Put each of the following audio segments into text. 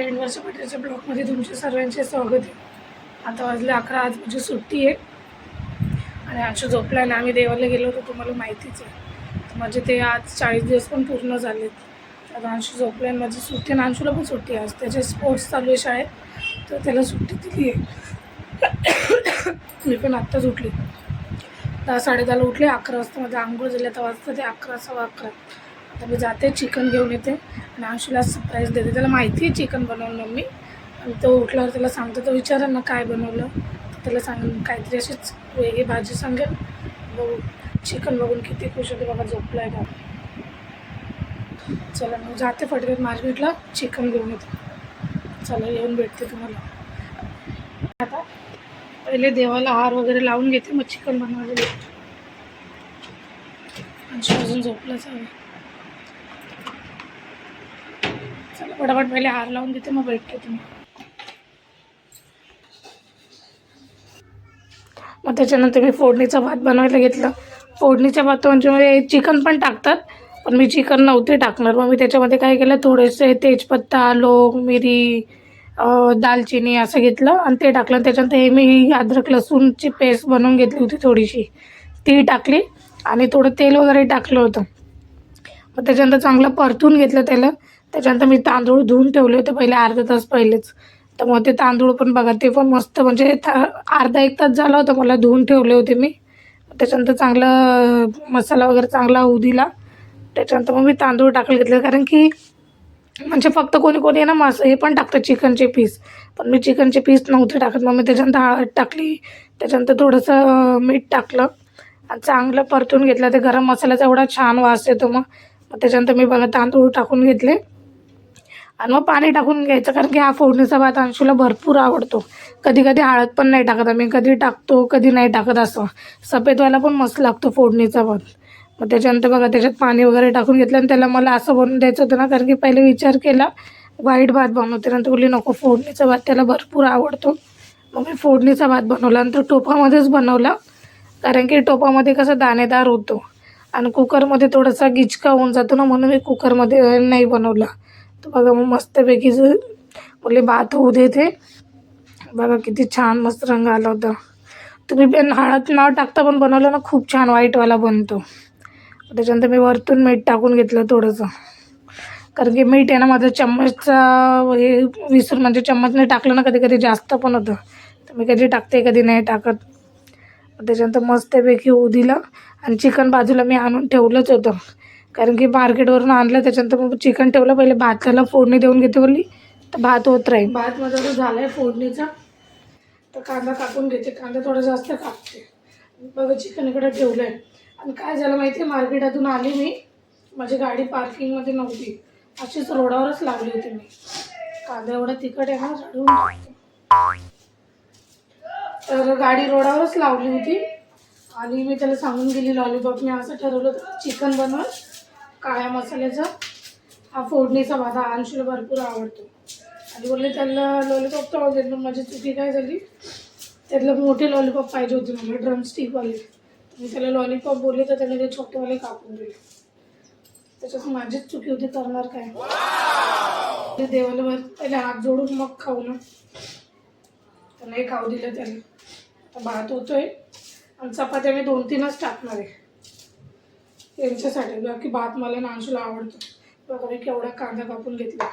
University बटाट्याच्या ब्लॉगमध्ये तुमचे सर्वांचे स्वागत आहे. आता वाजले 11. आज माझी सुट्टी आहे आणि अंशू झोपला आणि आम्ही देवाला गेलो होतो, तुम्हाला माहितीच आहे. तर म्हणजे ते आज 40 दिवस पण पूर्ण झालेत. आता अंशू झोपला आणि माझी सुट्टी आणि अंशूला पण सुट्टी आहे. आज त्याचे स्पोर्ट्स चालू आहे शाळेत, तर त्याला सुट्टी दिली आहे. मी पण आत्ताच उठली, 10-10:30ला उठले. 11 वाजता माझं आंघोळ झालं, तर वाजता ते 11-11:15. आता मी जाते, चिकन घेऊन येते आणि अंशूला सरप्राईज देते. त्याला माहिती आहे चिकन बनवलं मम्मी, आणि तो उठल्यावर त्याला सांगतो. तो विचारेल ना काय बनवलं, तर त्याला सांगेल काहीतरी अशीच वेगळी भाजी सांगेल. बघू चिकन बघून किती खुश होते बघा, झोपला आहे का. चला मग जाते फटक्यात मार्केटला, चिकन घेऊन येते. चला येऊन भेटते तुम्हाला. आता पहिले देवाला हार वगैरे लावून घेते, मग चिकन बनवायला घेते. अंशू अजून झोपलाच आहे. चला फटाफट पहिले हार लावून देते, मग भेटते तुम्ही. मग त्याच्यानंतर मी फोडणीचा भात बनवायला घेतला. फोडणीच्या भात म्हणजे चिकन पण टाकतात, पण मी चिकन नव्हते टाकणार. मग मी त्याच्यामध्ये काय केलं, थोडेसे तेजपत्ता, लवंग, मिरी, दालचिनी असं घेतलं आणि ते टाकलं. त्याच्यानंतर हे मी अद्रक लसूणची पेस्ट बनवून घेतली होती थोडीशी, ती टाकली आणि थोडं तेल वगैरे टाकलं होतं. मग त्याच्यानंतर चांगलं परतून घेतलं त्याला. त्याच्यानंतर मी तांदूळ धुवून ठेवले होते पहिले, अर्धा तास पहिलेच. तर मग ते तांदूळ पण बघा, ते पण मस्त म्हणजे अर्धा एक तास झाला होता मला धुवून ठेवले होते मी. त्याच्यानंतर चांगलं मसाला वगैरे चांगला होऊ दिला. त्याच्यानंतर मग मी तांदूळ टाकले घेतले, कारण की म्हणजे फक्त कोणी कोणी आहे ना हे पण टाकतं चिकनचे पीस, पण मी चिकनचे पीस नव्हते टाकत. मग मी त्याच्यानंतर हळद टाकली, त्याच्यानंतर थोडंसं मीठ टाकलं आणि चांगलं परतून घेतलं. ते गरम मसाल्याचा एवढा छान वास येतो. मग त्याच्यानंतर मी बघा तांदूळ टाकून घेतले आणि मग पाणी टाकून घ्यायचं, कारण की हा फोडणीचा भात अंशूला भरपूर आवडतो. कधी कधी हळद पण नाही टाकत आम्ही, कधी टाकतो कधी नाही टाकत. असं सफेदवाला पण मस्त लागतो फोडणीचा भात. मग त्याच्यानंतर बघा त्याच्यात पाणी वगैरे टाकून घेतलं आणि त्याला मला असं बनवून द्यायचं होतं ना, कारण की पहिले विचार केला व्हाईट भात बनवते, नंतर बोलली नको फोडणीचा भात त्याला भरपूर आवडतो. मग मी फोडणीचा भात बनवला, नंतर टोपामध्येच बनवला, कारण की टोपामध्ये कसं दाणेदार होतो आणि कुकरमध्ये थोडासा गिचका होऊन जातो ना, म्हणून मी कुकरमध्ये नाही बनवला. तर बघा मग मस्तपैकी बोलले भात होऊ दे. ते बघा किती छान मस्त रंग आला होता. तुम्ही पण हळद न टाकता पण बनवलं ना, खूप छान व्हाईटवाला बनतो. त्याच्यानंतर मी वरतून मीठ टाकून घेतलं थोडंसं, कारण की मीठ आहे ना माझं चम्मचचा हे विसरून, म्हणजे चम्मचने टाकलं ना कधी कधी जास्त पण होतं, तर मी कधी टाकते कधी नाही टाकत. त्याच्यानंतर मस्तपैकी होऊ दिलं आणि चिकन बाजूला मी आणून ठेवलंच होतं, कारण की मार्केटवरून आणलं. त्याच्यानंतर मग चिकन ठेवलं, पहिले भाताला फोडणी देऊन घेते बोलली, तर भात होत राहील. भात माझा जो झाला आहे फोडणीचा, तर कांदा कापून घेते. कांदा थोडा जास्त कापते. बघा चिकन इकडे ठेवलं आहे. आणि काय झालं माहिती आहे, मार्केटातून आली मी, माझी गाडी पार्किंगमध्ये नव्हती, अशीच रोडावरच लावली होती मी. कांदा एवढा तिखट आहे ना, झाडून तर गाडी रोडावरच लावली होती आणि मी त्याला सांगून गेली लॉलीपॉप. मी असं ठरवलं होतं चिकन बनवून काळ्या मसाल्याचा हा फोडणीचा भात हा अंशूला भरपूर आवडतो. आणि बोलले त्याला लॉलीपॉप तर आवडेल, पण माझी चुकी काय झाली, त्यातलं मोठे लॉलीपॉप पाहिजे होते मला, ड्रमस्टिकवाले. मी त्याला लॉलीपॉप बोलले तर त्याने ते छोटेवाले कापून दिले. त्याच्यात माझीच चुकी होती, करणार काय. ते देवाला पहिले हात जोडून मग खाऊ ना, तर नाही खाऊ दिलं त्याने. तर भात होतोय आणि चपात्या मी 2-3च टाकणार आहे त्यांच्यासाठी, बाकी भात मला ना अंशूला आवडतो. बघा मी केवढा कांदा कापून घेतला.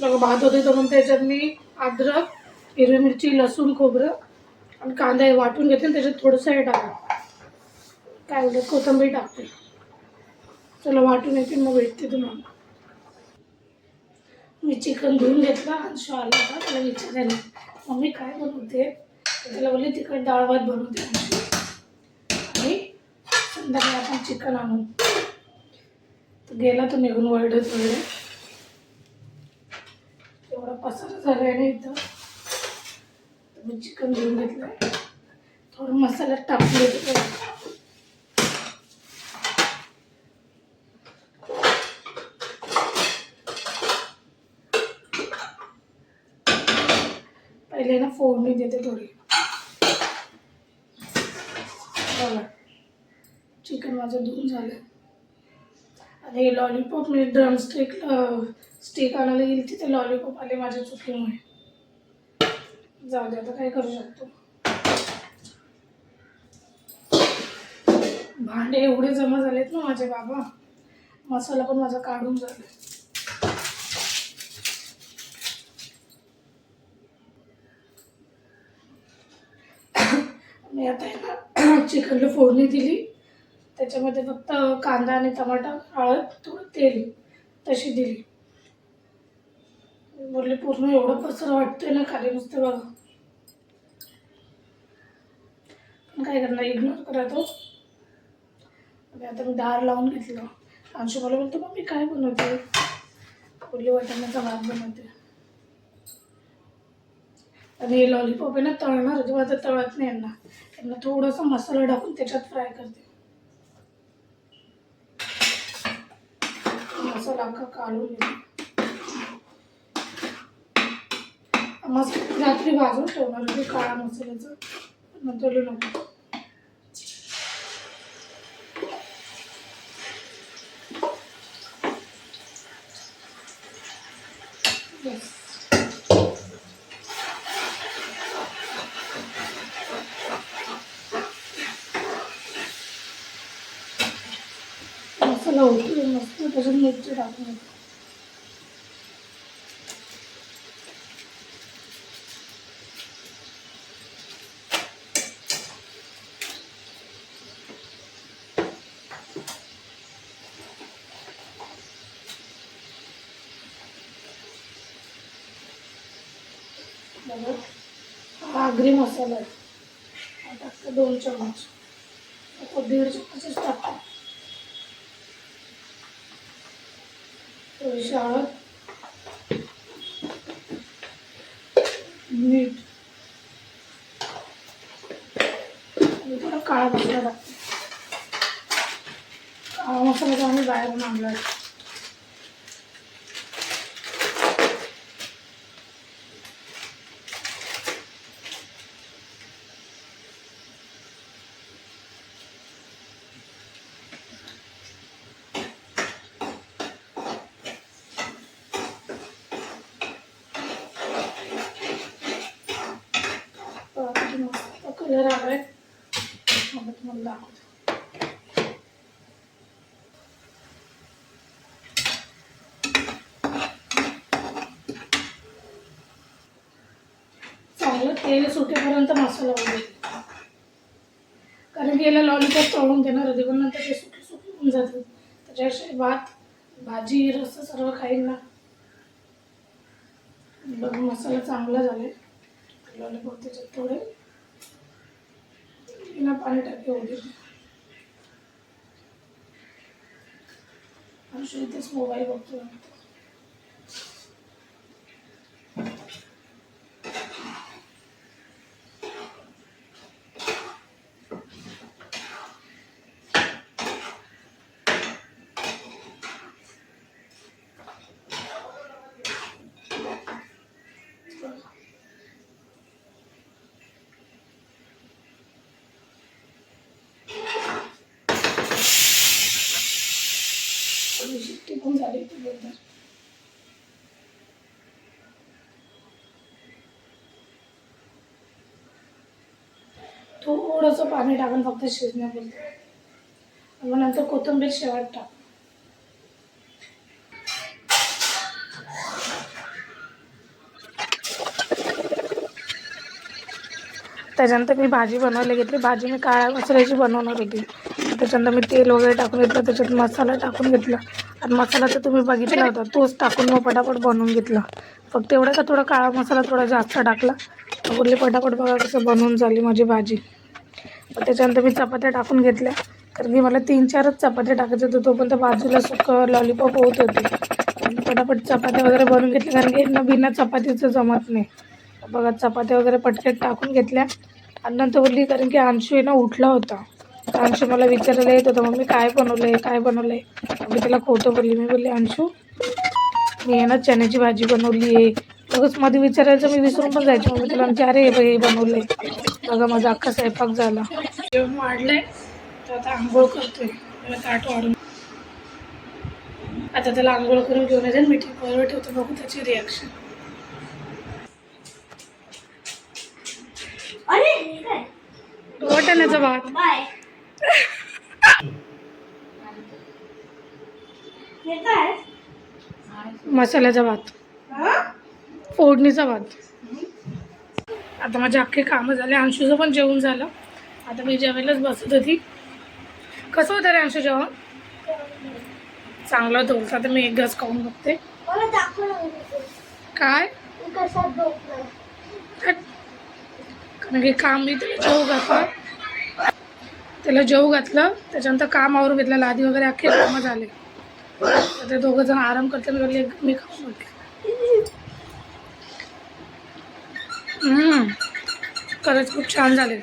बघा भात होते, तर मग त्याच्यात मी अद्रक, हिरवी मिरची, लसूण, खोबरं आणि कांदा हे वाटून घेते आणि त्याच्यात थोडंसं हे टाका, काय बोलतात, कोथिंबीर टाकते. चला वाटून येते, मग भेटते तुम्हाला. मी चिकन धुवून घेतला. अंशू आला होता, त्याला विचारायला मम्मी काय बनवते, त्याला बोलले तिखट डाळ भात बनवते अंशू, आणि संध्याकाळी आपण चिकन आणू. तर गेला तो निघून वरडत वगैरे. एवढा पसारा झाला आहे ना इथं. तर मी चिकन धुवून घेतलं, थोडं मसाल्यात टाकून घेतलं. पहिले ना फोडणी देते थोडी. बघा चिकन माझं धुवून झालं. आणि लॉलीपॉप मी स्टिक आणायला गेली तिथे लॉलीपॉप आले माझ्या चुकीमुळे. जाऊ दे, आता काय करू शकतो. भांडे एवढे जमा झालेत ना माझे बाबा, मसाला पण माझा काढून झाला. मी आता चिकनला फोडणी दिली, त्याच्यामध्ये फक्त कांदा आणि टमाटा, हळद, थोडं तेल तशी दिली. बोलले पूर्ण एवढं पसर वाटतंय ना खाली नुसतं बघा, पण काय करणार, इग्नोर करा तो. आणि आता मी दार लावून घेतलं. अंशू मला बोलतो मग मी काय बनवते, बोलली वाटाण्याचा भात बनवते. आणि हे लॉलीपॉप आहे ना तळणार होते, आता तळत नाही यांना. त्यांना थोडासा मसाला टाकून त्याच्यात फ्राय करते. मसाला अख्खा काढून घेते. मसाला रात्री भाजून ठेवणार होते काळा मसाल्याचं, नंतर नको. मसाला होतो मस्त, त्याच्यात मिरची टाकून घेतो. हा आगरी मसाला आहे, टाकतो 2 चमच, 1.5 चमचच टाकतो. थोडीशी हळद, मीठ आणि थोडा काळा मसाला टाकतो. काळा मसाला तर आम्ही बाहेरून आणला आहे. मस्त कलर आलाय, मला तुम्हाला दाखवतो. चांगलं तेल सुटेपर्यंत मसाला वगैरे, कारण की याला लॉलीपॉप तळून देणार होते, पण नंतर ते सुटे सुटे होऊन जातात. त्याच्याशिवाय भात, भाजी, रस्सा सर्व खाईन ना. बघ मसाला चांगला झालाय. लॉलीपॉप त्याच्यात थोडे बिना पाणी टाके होते. अंशू इथेच मोबाईल बघतो. शिट्टी पण झाली ती बरोबर. थोडंसं पाणी टाकून फक्त शिजण्यापुरतं, मग नंतर कोथिंबीर शेवट टाक. त्याच्यानंतर मी भाजी बनवायला घेतली. भाजी मी काळ्या मसाल्याची बनवणार होती. त्याच्यानंतर मी तेल वगैरे टाकून घेतलं, त्याच्यात मसाला टाकून घेतला. आणि मसाला तर तुम्ही बघितला होता, तोच टाकून मग पटापट बनवून घेतला. फक्त एवढं का थोडा काळा मसाला थोडा जास्त टाकला, बोलले पटापट बघा कसं बनवून झाली माझी भाजी. त्याच्यानंतर मी चपात्या टाकून घेतल्या, कारण की मला 3-4च चपात्या टाकायच्या होतं. तोपर्यंत बाजूला सुकं लॉलीपॉप होत होते. पटापट चपात्या वगैरे बनवून घेतल्या, कारण की बिना चपातीचं जमत नाही. बघा चपात्या वगैरे पटकन टाकून घेतल्या. आणि नंतर बोलली, कारण की अंशू आहे ना उठला होता, तर अंशू मला विचारायला येत होता मम्मी काय बनवलं आहे, काय बनवलं आहे. मी त्याला खोटं बोलली. मी बोलली अंशू मी आहे ना चण्याची भाजी बनवली आहे. मगच मध्ये विचारायचं मी विसरून पण जायची. मम्मी तुला आमच्या अरे हे बनवलं आहे. बघा माझा अख्खा स्वयंपाक झाला. जेवण वाढलं आहे, तर आता आंघोळ करतोय. ताट वाढून आता त्याला आंघोळ करून घेऊन येते, मीटिंग बरोबर ठेवतो, बघू त्याची रिॲक्शन. वाटाण्याचा भात, मसाल्याचा भात, फोडणीचा भात. आता माझे अख्खे कामं झाले. अंशूचं पण जेवण झालं. आता मी जेवायलाच बसत होती. कसं होतं रे अंशू जेवण? चांगलं होतं. आता मी एक घास खाऊन बघते. काय कारण की काम मी त्याला जेवू घातलं, त्याच्यानंतर काम आवरून घेतलं, लादी वगैरे अख्खे कामं झाले. तर ते दोघं जण आराम करतात, मी खाऊन म्हटलं. खरंच खूप छान झाले.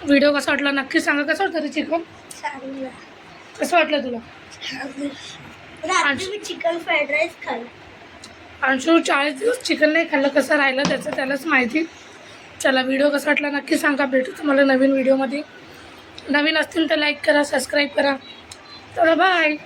व्हिडिओ कसा वाटला नक्की सांगा. कसं वाटतं रे चिकन? कसं वाटलं तुला? चिकन फ्राईड राईस खाल्लं. अंशू 40 दिवस चिकन नाही खाल्लं, कसं राहिलं त्याचं त्यालाच माहिती. चला, व्हिडिओ कसा वाटला नक्की सांगा. भेटू तुम्हाला नवीन व्हिडिओमध्ये. नवीन असतील तर लाईक करा, सबस्क्राईब करा. चला बाय.